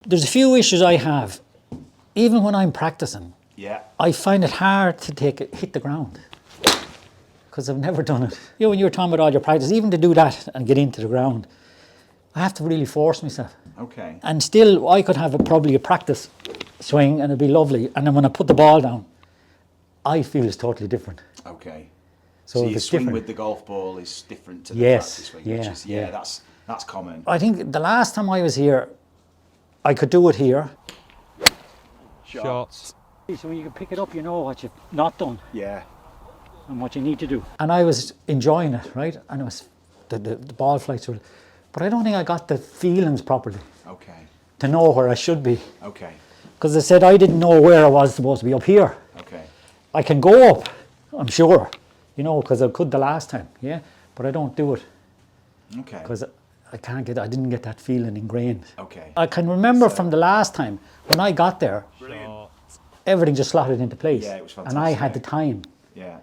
There's a few issues I have, even when I'm practicing. Yeah. I find it hard to hit the ground because I've never done it. You know, when you were talking about all your practice, even to do that and get into the ground, I have to really force myself. Okay. And still, I could have probably a practice swing and it'd be lovely. And then when I put the ball down, I feel it's totally different. Okay. So your it's swing different with the golf ball is different to the Yes, practice swing, yeah, which is, yeah. that's common. I think the last time I was here, I could do it here. Shots. So when you can pick it up, you know what you've not done. Yeah. And what you need to do. And I was enjoying it, right? And it was the ball flights were, but I don't think I got the feelings properly Okay. to know where I should be. Okay. Because I said I didn't know where I was supposed to be up here. Okay. I can go up, I'm sure, you know, because I could the last time, yeah? But I don't do it. Okay. Because I didn't get that feeling ingrained. Okay. I can remember from the last time, when I got there, everything just slotted into place. Yeah, it was fantastic. And I had the time. Yeah.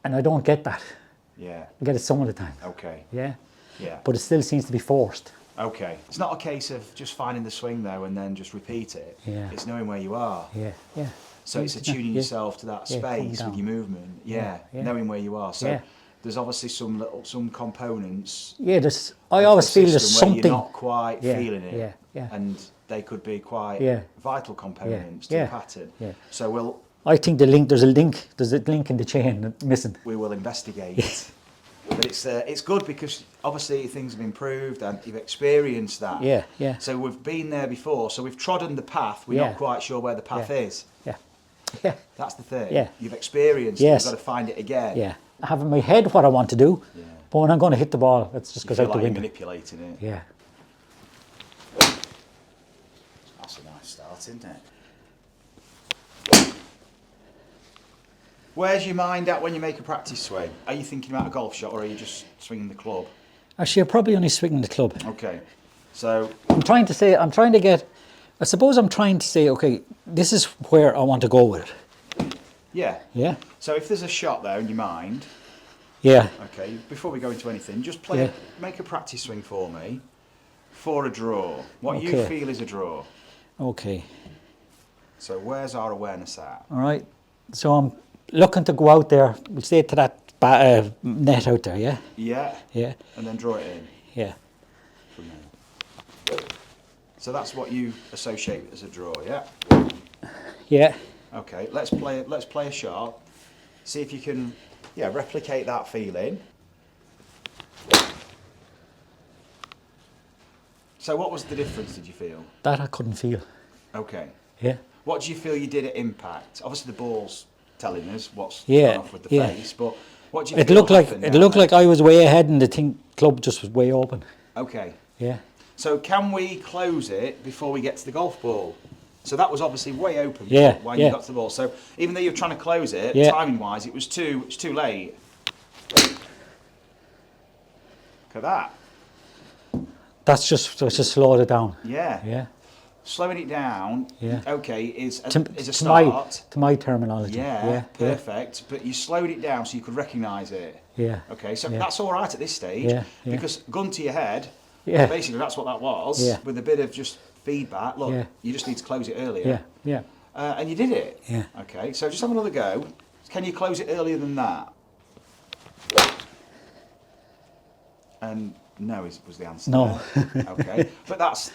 And I don't get that. Yeah. I get it some of the time. Okay. Yeah? Yeah. But it still seems to be forced. Okay. It's not a case of just finding the swing though and then just repeat it. Yeah. It's knowing where you are. Yeah, yeah. So it's attuning yourself to that Yeah, coming space down. with your movement. Yeah. Yeah. Knowing where you are. So Yeah. there's obviously some components. Yeah, I always feel there's where something. you're not quite Yeah, feeling it. yeah, yeah. And they could be quite Yeah. vital components to Yeah, the pattern. yeah. So I think there's a link in the chain that's missing. we will investigate. But it's good because obviously things have improved and you've experienced that. Yeah, yeah. So we've been there before. So we've trodden the path. We're Yeah. not quite sure where the path Yeah. is. Yeah, yeah, That's the thing. Yeah. You've experienced it. Yes. You've got to find it again. yeah. I have in my head what I want to do, Yeah. but when I'm going to hit the ball, it just You goes feel out like the you're window. manipulating it. Yeah. That's a nice start, isn't it? Where's your mind at when you make a practice swing? Are you thinking about a golf shot or are you just swinging the club? Actually, I'm probably only swinging the club. Okay. So, I'm trying to say, okay, this is where I want to go with it. yeah. Yeah? So if there's a shot there in your mind, Yeah. okay, before we go into anything, just Yeah. make a practice swing for me for a draw. What you Okay. feel is a draw. Okay. So where's our awareness at? All right. So I'm looking to go out there. We'll say to that net out there, yeah? Yeah. Yeah. And then draw it in Yeah. from there. So that's what you associate as a draw, yeah? Yeah. Okay, let's play a shot. See if you can, replicate that feeling. So what was the difference, did you feel? That I couldn't feel. Okay. Yeah. What do you feel you did at impact? Obviously the ball's telling us what's Yeah, gone off with the yeah. face, but what do you It feel looked like happened now? I was way ahead and the club just was way open. Okay. Yeah. So can we close it before we get to the golf ball? So that was obviously way open Yeah, when yeah. you got to the ball. So even though you're trying to close it, Yeah. timing wise, it's too late. Look at that. That's just slowed it down. Yeah. Yeah. Slowing it down, Yeah. okay, is a To start. my terminology. Yeah, perfect. But you slowed it down so you could recognise it. Yeah. Okay, so Yeah. that's all right at this stage. Yeah, yeah. Because gun to your head, Yeah. basically that's what that was. Yeah. With a bit of just feedback. Look, Yeah. you just need to close it earlier. Yeah. Yeah. And you did it. Yeah. Okay, so just have another go. Can you close it earlier than that? And no was the answer. No. there. Okay, but that's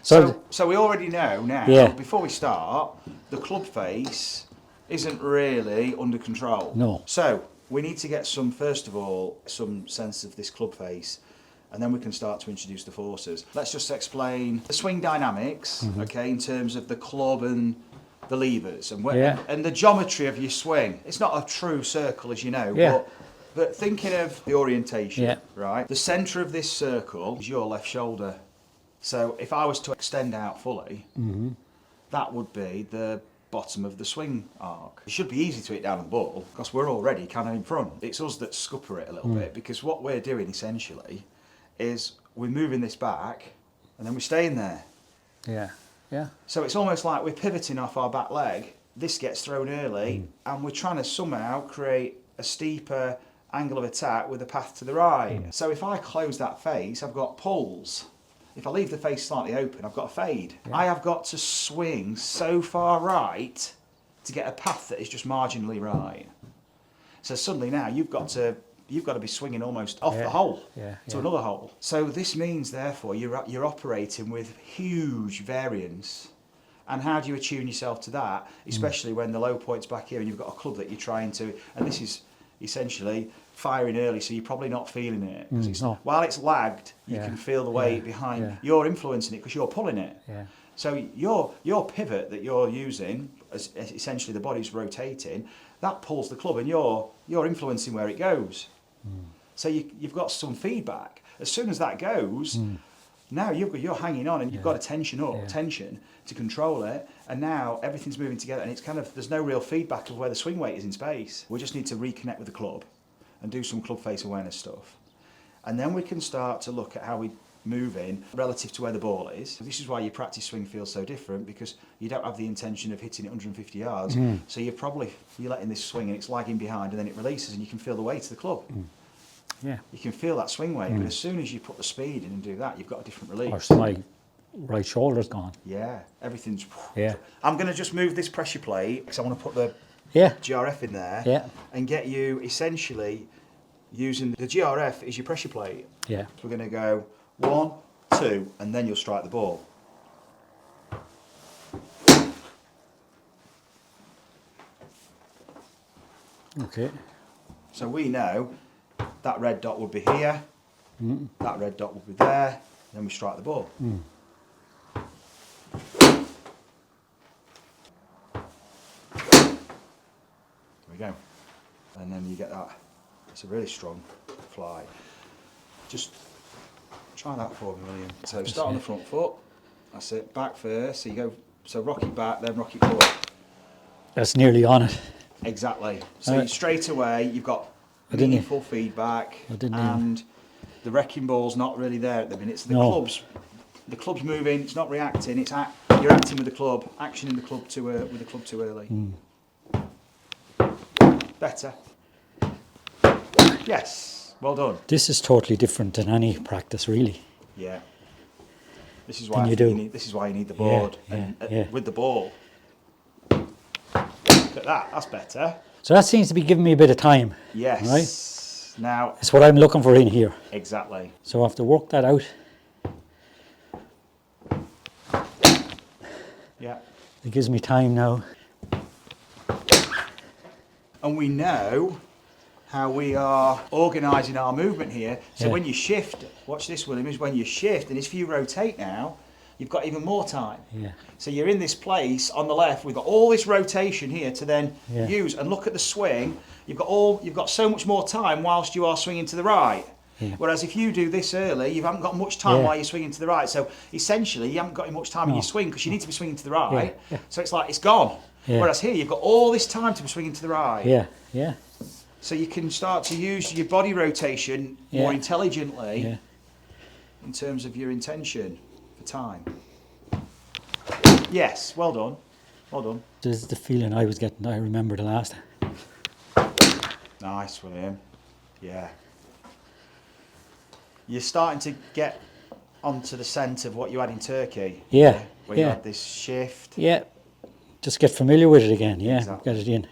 So- so we already know now. Yeah. Before we start, the club face isn't really under control. No. So we need to get first of all, some sense of this club face. And then we can start to introduce the forces. Let's just explain the swing dynamics, okay, in terms of the club and the levers and the geometry of your swing. It's not a true circle, as you know, Yeah. but thinking of the orientation, Yeah. right? The centre of this circle is your left shoulder. So if I was to extend out fully, that would be the bottom of the swing arc. It should be easy to hit down the ball because we're already kind of in front. It's us that scupper it a little bit because what we're doing essentially is we're moving this back and then we're staying there. Yeah. Yeah. So it's almost like we're pivoting off our back leg. This gets thrown early and we're trying to somehow create a steeper angle of attack with a path to the right. So if I close that face, I've got pulls. if I leave the face slightly open, I've got a fade. I have got to swing so far right to get a path that is just marginally right. So suddenly now you've got to be swinging almost off the hole to another hole. So this means, therefore, you're operating with huge variance. And how do you attune yourself to that, especially when the low point's back here and you've got a club that you're trying to, and this is essentially firing early, so you're probably not feeling it. While it's lagged, you can feel the weight behind. You're influencing it because you're pulling it. So your pivot that you're using, as essentially the body's rotating, that pulls the club, and you're influencing where it goes. So you've got some feedback. As soon as that goes, now you're hanging on, and you've got a tension to control it, and now everything's moving together, and it's kind of, there's no real feedback of where the swing weight is in space. We just need to reconnect with the club and do some club face awareness stuff, and then we can start to look at how we move in relative to where the ball is. This is why your practice swing feels so different, because you don't have the intention of hitting it 150 yards, so you're letting this swing and it's lagging behind, and then it releases and you can feel the weight of the club. You can feel that swing weight, but as soon as you put the speed in and do that, you've got a different release. Or so my right shoulder's gone. Everything's... I'm going to just move this pressure plate because I want to put the GRF in there and get you essentially using the GRF is your pressure plate. So we're going to go 1, 2, and then you'll strike the ball. Okay. So we know that red dot would be here, that red dot would be there, then we strike the ball. There we go. And then you get that. It's a really strong fly. Just try that for me, William. So start on the front foot. That's it. Back first. So you go. So rock it back, then rock it forward. That's nearly on it. Exactly. So straight away you've got meaningful feedback, and the wrecking ball's not really there at the minute. So the club's moving. It's not reacting. You're acting with the club, actioning the club with the club too early. Better. Yes. Well done. This is totally different than any practice, really. Yeah. This is why this is why you need the board with the ball. Look at that. That's better. So that seems to be giving me a bit of time. Yes. Right? Now. It's what I'm looking for in here. Exactly. So I have to work that out. Yeah. It gives me time now. And we know how we are organising our movement here. So when you shift, watch this, William, is when you shift, and if you rotate now, you've got even more time. So you're in this place on the left. We've got all this rotation here to then use, and look at the swing. You've got so much more time whilst you are swinging to the right. Whereas if you do this early, you haven't got much time while you're swinging to the right. So essentially, you haven't got much time in your swing because you need to be swinging to the right. So it's like it's gone. Whereas here, you've got all this time to be swinging to the right. So you can start to use your body rotation more intelligently in terms of your intention for time. Yes, well done. Well done. This is the feeling I was getting. I remember the last time. Nice, William. Yeah. You're starting to get onto the scent of what you had in Turkey. Where you had this shift. Just get familiar with it again. Exactly. Get it in.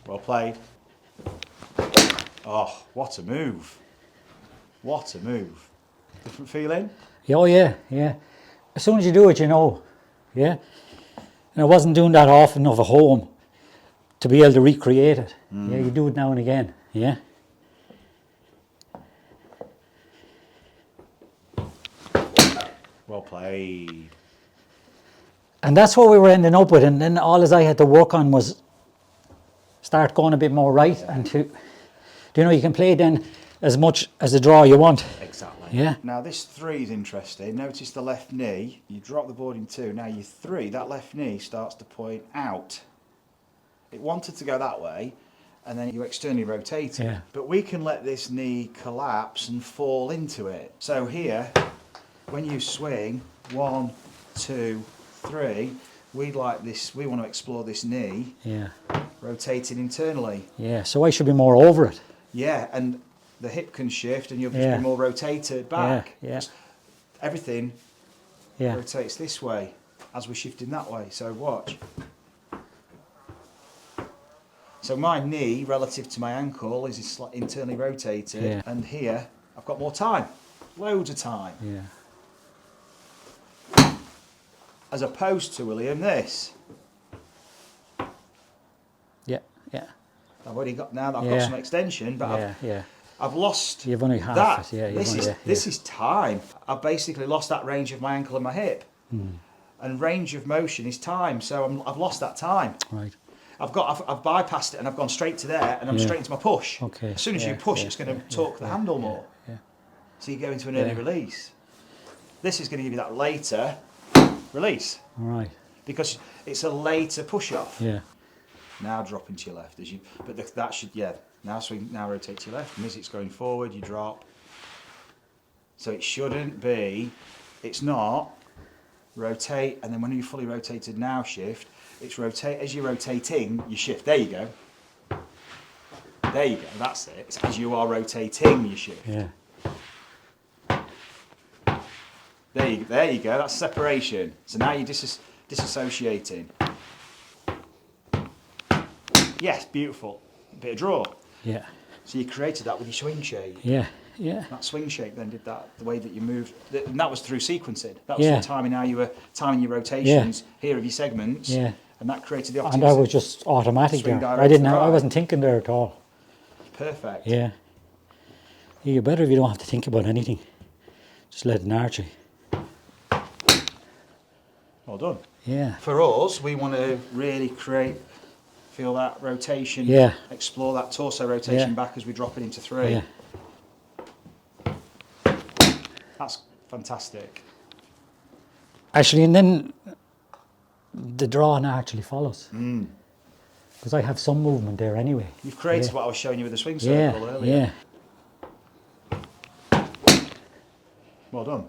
Well played. Oh, what a move. What a move. Different feeling? As soon as you do it, you know. And I wasn't doing that often enough at home to be able to recreate it. You do it now and again. Well played. And that's what we were ending up with, and then all as I had to work on was start going a bit more right, and you can play then as much as the draw you want. Exactly. Now this 3 is interesting. Notice the left knee. You drop the board in 2. Now your 3, that left knee starts to point out. It wanted to go that way, and then you externally rotate it. But we can let this knee collapse and fall into it. So here, when you swing 1, 2, 3, we want to explore this knee rotating internally. So I should be more over it. And the hip can shift and you'll just be more rotated back. Yeah. Everything Yeah. rotates this way as we're shifting that way. So watch. So my knee relative to my ankle is internally rotated, and here I've got more time, loads of time. Yeah. As opposed to, William, this. Yeah. Yeah. I've already got, now that I've got some extension, but I've lost You've only half that. it. Yeah. This is time. I've basically lost that range of my ankle and my hip. And range of motion is time, so I've lost that time. Right. I've bypassed it and I've gone straight to there and I'm straight into my push. Okay. As soon as you push, it's going to torque the handle more. Yeah. So you go into an early release. This is going to give you that later release. All right. Because it's a later push off. Yeah. Now drop into your left that should now swing, now rotate to your left. Music's going forward, you drop. So it shouldn't be, it's not rotate and then when you're fully rotated now shift. It's rotate, as you're rotating, you shift. There you go. There you go, that's it. It's as you are rotating, you shift. Yeah. There you go, that's separation. So now you're disassociating. Yes, beautiful. A bit of draw. Yeah. So you created that with your swing shape. Yeah. Yeah. That swing shape then did that, the way that you moved. And that was through sequencing. That was through timing how you were timing your rotations here of your segments. Yeah. And that created the opportunity. And that was just automatic Swing there. direct I wasn't thinking there at all. Perfect. Yeah. You're better if you don't have to think about anything. Just let it arch you. Well done. Yeah. For us, we want to really feel that rotation. Yeah. Explore that torso rotation back as we drop it into 3. Yeah. That's fantastic. Actually, and then the drawing actually follows. Because I have some movement there anyway. You've created what I was showing you with the swing circle earlier. Yeah. Well done.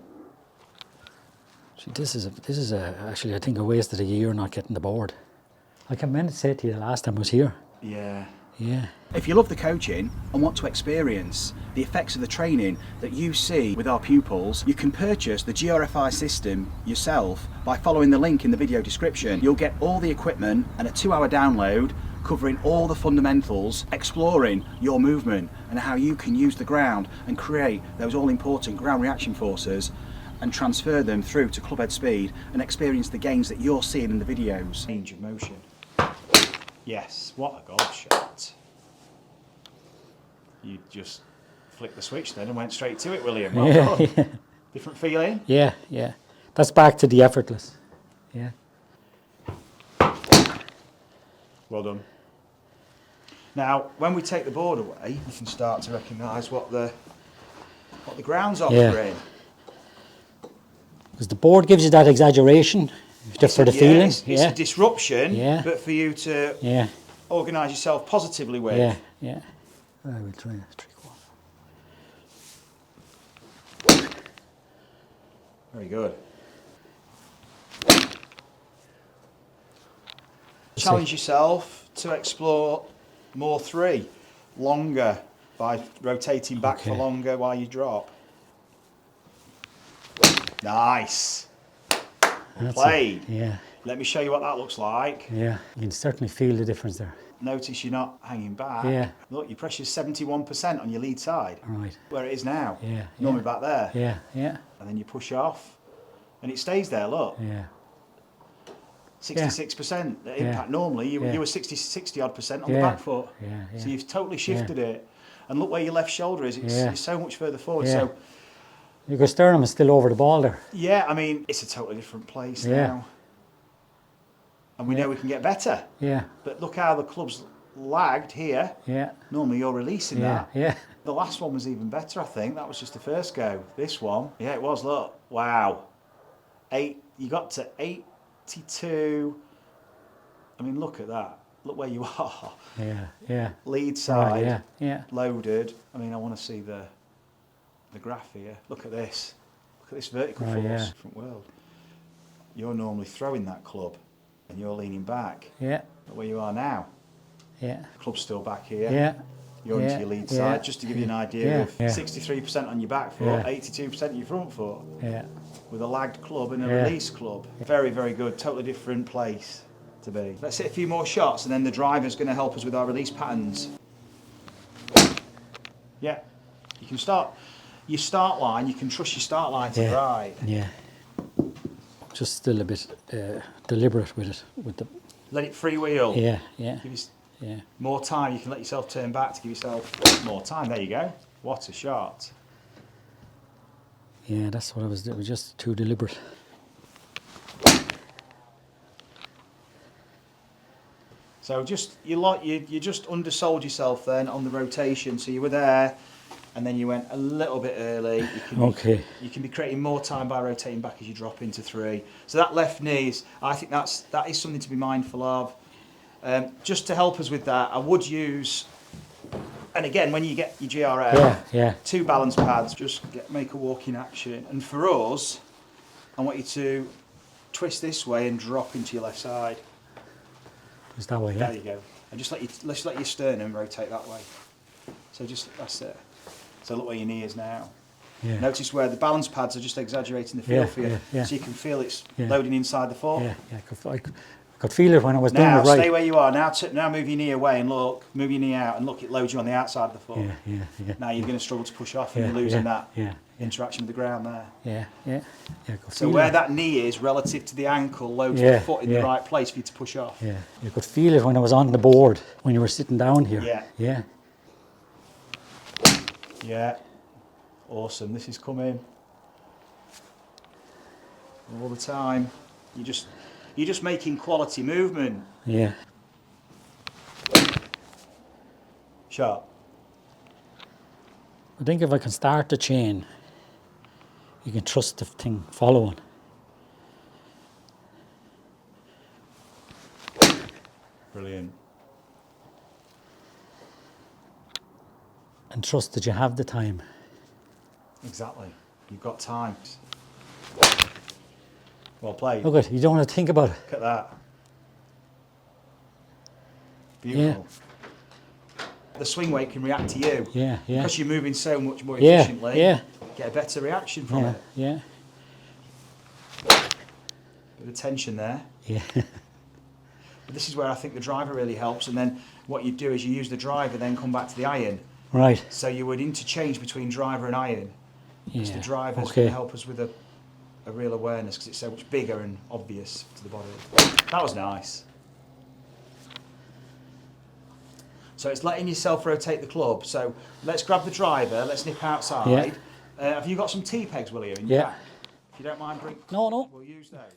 See, this is actually I think I wasted a year not getting the board. Like I meant to say to you the last time I was here. Yeah. Yeah. If you love the coaching and want to experience the effects of the training that you see with our pupils, you can purchase the GRFI system yourself by following the link in the video description. You'll get all the equipment and a 2-hour download covering all the fundamentals, exploring your movement and how you can use the ground and create those all-important ground reaction forces and transfer them through to clubhead speed and experience the gains that you're seeing in the videos. Range of motion. Yes, what a golf shot. You just flicked the switch then and went straight to it, William. Well done. Yeah. Different feeling? Yeah. That's back to the effortless. Yeah. Well done. Now, when we take the board away, you can start to recognise what the ground's offering. Because the board gives you that exaggeration, just for the feeling. It's a disruption, but for you to Yeah. organise yourself positively with. Yeah. I will try a trick one. Very good. Challenge yourself to explore more 3, longer, by rotating back for longer while you drop. Nice. Well played. Yeah. Let me show you what that looks like. Yeah. You can certainly feel the difference there. Notice you're not hanging back. Yeah. Look, your pressure's 71% on your lead side. Right. Where it is now. Yeah. Normally back there. Yeah. And then you push off and it stays there, look. Yeah. 66% impact. Normally you were 60 odd percent on the back foot. Yeah. So you've totally shifted it. And look where your left shoulder is, it's so much further forward. Yeah. So Your sternum is still over the ball there. yeah, I mean, it's a totally different place now. And we know we can get better. Yeah. But look how the club's lagged here. Yeah. Normally you're releasing that. Yeah. The last one was even better, I think. That was just the first go. This one, yeah, it was. Look, wow. You got to 82. I mean, look at that. Look where you are. Yeah. Lead side, Right, yeah. loaded. I mean, I want to see the graph here. Look at this. Look at this vertical force. Yeah. Different world. You're normally throwing that club, and you're leaning back. Yeah. Look where you are now. Yeah. The club's still back here. Yeah. you're into your lead side, just to give you an idea of yeah. 63% on your back foot, Yeah. 82% on your front foot, Yeah. with a lagged club and a Yeah. release club. Very, very good, totally different place to be. Let's hit a few more shots and then the driver's going to help us with our release patterns. Yeah, you can start your start line, you can trust your start line to the right. Yeah. Just still a bit deliberate with it. With the. Let it freewheel. Yeah. Yeah. Give you Yeah. more time, you can let yourself turn back to give yourself more time. There you go. What a shot. Yeah, that's what I was doing. It was just too deliberate. So just you just undersold yourself then on the rotation. So you were there, and then you went a little bit early. You can you can be creating more time by rotating back as you drop into 3. So that left knee is, I think that is something to be mindful of. Just to help us with that, I would use, and again when you get your GRF, 2 balance pads. Just make a walking action, and for us, I want you to twist this way and drop into your left side. Is that way? Yeah. There you go. And just let your sternum rotate that way. So that's it. So look where your knee is now. Yeah. Notice where the balance pads are just exaggerating the feel for you, so you can feel it's loading inside the foot. Yeah, yeah. I could feel it when I was doing Now it right. stay where you are. Now move your knee away and look. Move your knee out and look. It loads you on the outside of the foot. Yeah. Now you're going to struggle to push off, and you're losing that interaction with the ground there. Yeah. So where that knee is relative to the ankle loads the foot in the right place for you to push off. Yeah, you could feel it when I was on the board, when you were sitting down here. Yeah. Yeah. Awesome. This is coming all the time. You're just making quality movement. Yeah. Sharp. I think if I can start the chain, you can trust the thing following. Brilliant. And trust that you have the time. Exactly. You've got time. Well played. Look at it, you don't want to think about it. Look at that. Beautiful. The swing weight can react to you. Yeah. Because you're moving so much more efficiently. Yeah. Get a better reaction from it. Yeah. Bit of tension there. Yeah. But this is where I think the driver really helps, and then what you do is you use the driver, then come back to the iron. Right. So you would interchange between driver and iron. Because the driver's okay. going to help us with a real awareness, because it's so much bigger and obvious to the body. That was nice. So it's letting yourself rotate the club. So let's grab the driver, let's nip outside. Have you got some T-pegs, William? Yeah. If you don't mind, No. we'll use those.